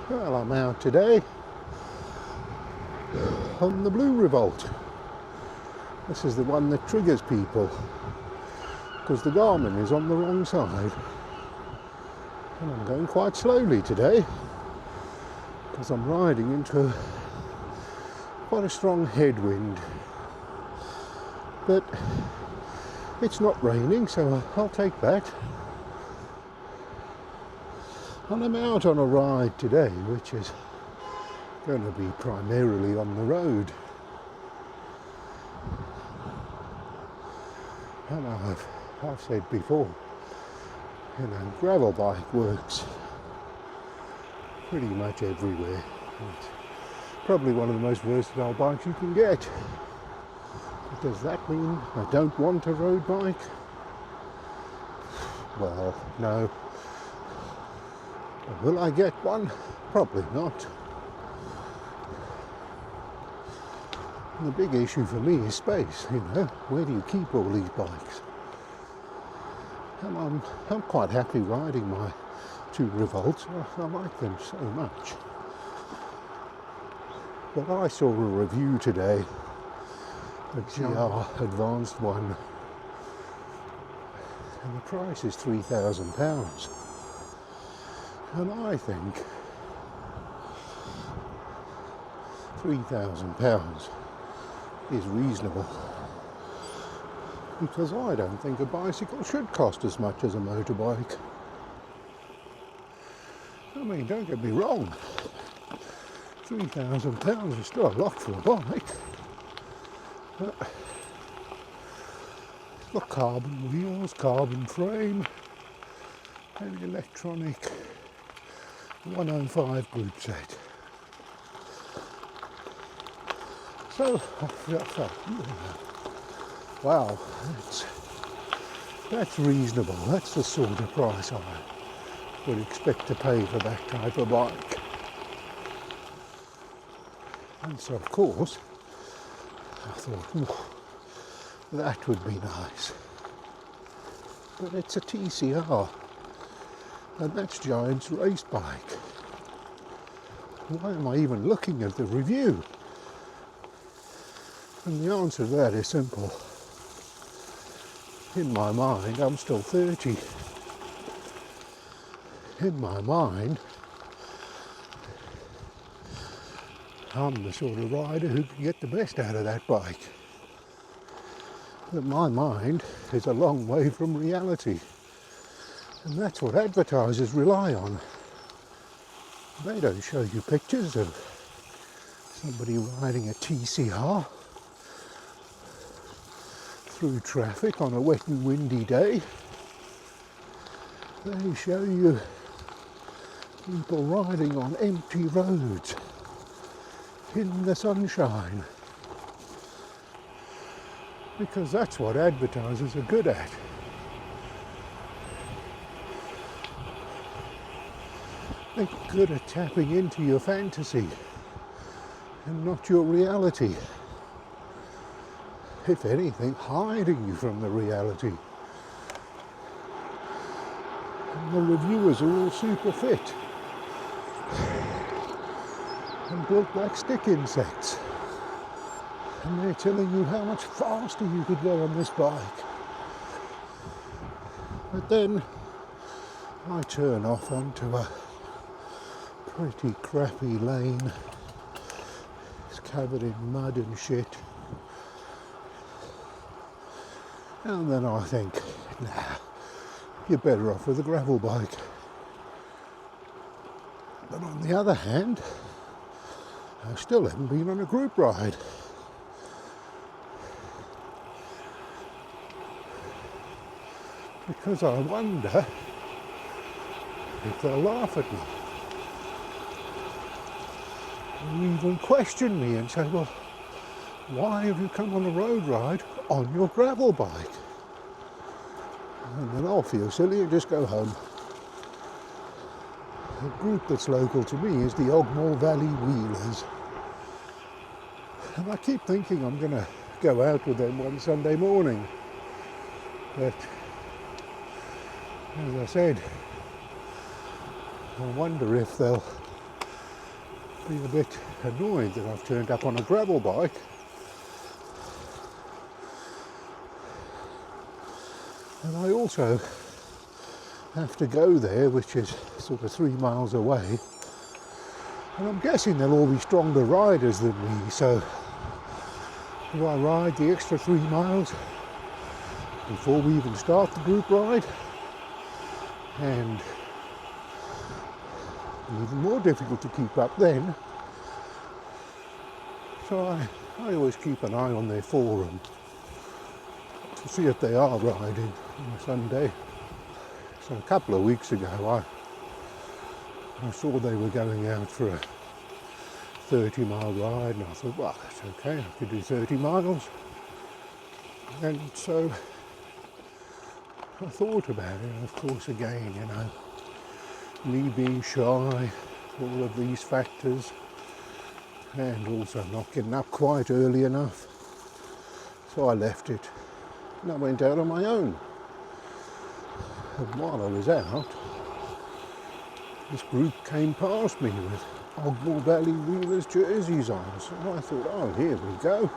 Well, I'm out today on the Blue Revolt. This is the one that triggers people because the Garmin is on the wrong side. And I'm going quite slowly today because I'm riding into quite a strong headwind. But it's not raining, so I'll take that. And I'm out on a ride today, which is going to be primarily on the road. And I've said before, gravel bike works pretty much everywhere. It's probably one of the most versatile bikes you can get. But does that mean I don't want a road bike? Well, no. Will I get one? Probably not. And the big issue for me is space, Where do you keep all these bikes? And I'm quite happy riding my two Revolts. I like them so much. But I saw a review today, a GR Advanced one, and the price is £3,000. And I think £3,000 is reasonable, because I don't think a bicycle should cost as much as a motorbike. I mean, don't get me wrong, £3,000 is still a lot for a bike. But it's got carbon wheels, carbon frame, and electronic 105 group set. So I thought, wow, that's reasonable. That's the sort of price I would expect to pay for that type of bike. And so, of course, I thought, that would be nice. But it's a TCR. And that's Giant's race bike. Why am I even looking at the review? And the answer to that is simple. In my mind, I'm still 30. In my mind, I'm the sort of rider who can get the best out of that bike. But my mind is a long way from reality. And that's what advertisers rely on. They don't show you pictures of somebody riding a TCR through traffic on a wet and windy day. They show you people riding on empty roads in the sunshine. Because that's what advertisers are good at. They're good at tapping into your fantasy and not your reality. If anything, hiding you from the reality. And the reviewers are all super fit and built like stick insects. And they're telling you how much faster you could go on this bike. But then I turn off onto a pretty crappy lane. It's covered in mud and shit. And then I think, nah, you're better off with a gravel bike. But on the other hand, I still haven't been on a group ride. Because I wonder if they'll laugh at me. And even question me and say, well, why have you come on a road ride on your gravel bike? And then I'll feel silly and just go home. The group that's local to me is the Ogmore Valley Wheelers. And I keep thinking I'm going to go out with them one Sunday morning. But as I said, I wonder if they'll be a bit annoyed that I've turned up on a gravel bike. And I also have to go there, which is sort of 3 miles away. And I'm guessing they'll all be stronger riders than me, so do I ride the extra 3 miles before we even start the group ride? And even more difficult to keep up then. So I always keep an eye on their forum to see if they are riding on a Sunday. So a couple of weeks ago I saw they were going out for a 30-mile ride, and I thought, well, that's okay, I could do 30 miles. And so I thought about it, and of course again, me being shy, all of these factors, and also not getting up quite early enough. So I left it, and I went out on my own. And while I was out, this group came past me with Ogmore Valley Wheelers jerseys on. So I thought, oh, here we go.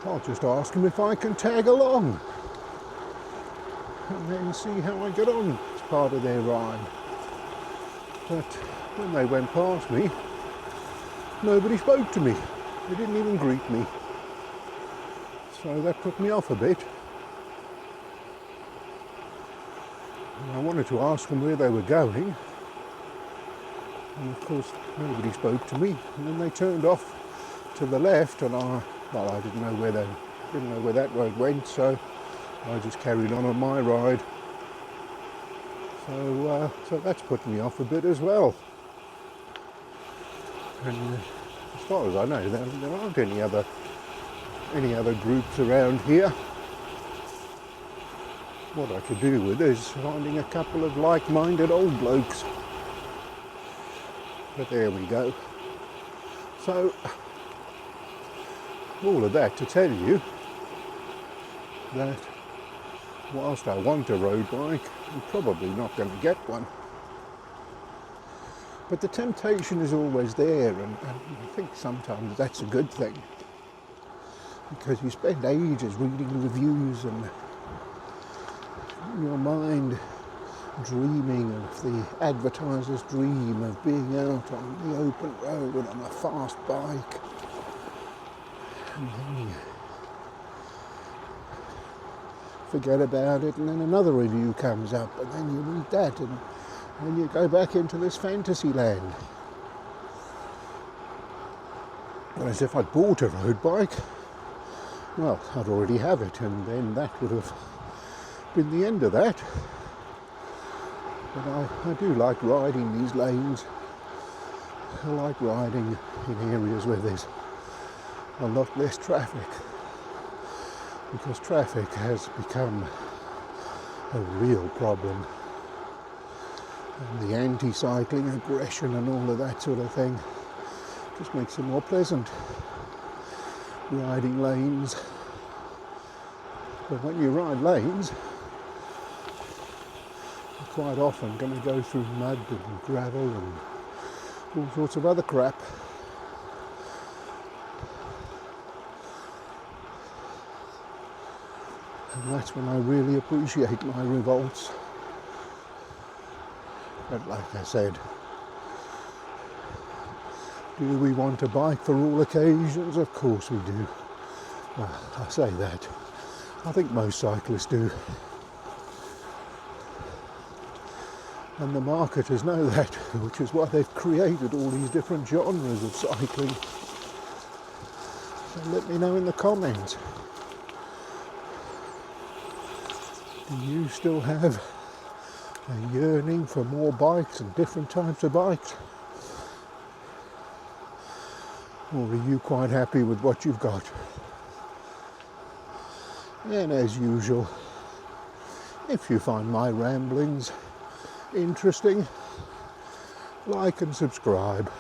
I'll just ask them if I can tag along and then see how I get on as part of their ride. But when they went past me, nobody spoke to me. They didn't even greet me. So that put me off a bit. And I wanted to ask them where they were going. And of course, nobody spoke to me. And then they turned off to the left, and I didn't know where that road went, so I just carried on my ride. So that's put me off a bit as well. And as far as I know, there aren't any other groups around here. What I could do with is finding a couple of like-minded old blokes. But there we go. So all of that to tell you that whilst I want a road bike, I'm probably not going to get one. But the temptation is always there, and I think sometimes that's a good thing, because you spend ages reading reviews and your mind dreaming of the advertiser's dream of being out on the open road on a fast bike. And then you forget about it, and then another review comes up, and then you read that, and then you go back into this fantasy land. Whereas if I'd bought a road bike, well, I'd already have it, and then that would have been the end of that. But I do like riding these lanes. I like riding in areas where there's a lot less traffic, because traffic has become a real problem, and the anti-cycling aggression and all of that sort of thing just makes it more pleasant riding lanes. But when you ride lanes, you're quite often going to go through mud and gravel and all sorts of other crap. And that's when I really appreciate my revolts. But like I said, do we want a bike for all occasions? Of course we do. Well, I say that. I think most cyclists do. And the marketers know that, which is why they've created all these different genres of cycling. So let me know in the comments. Do you still have a yearning for more bikes and different types of bikes? Or are you quite happy with what you've got? And as usual, if you find my ramblings interesting, like and subscribe.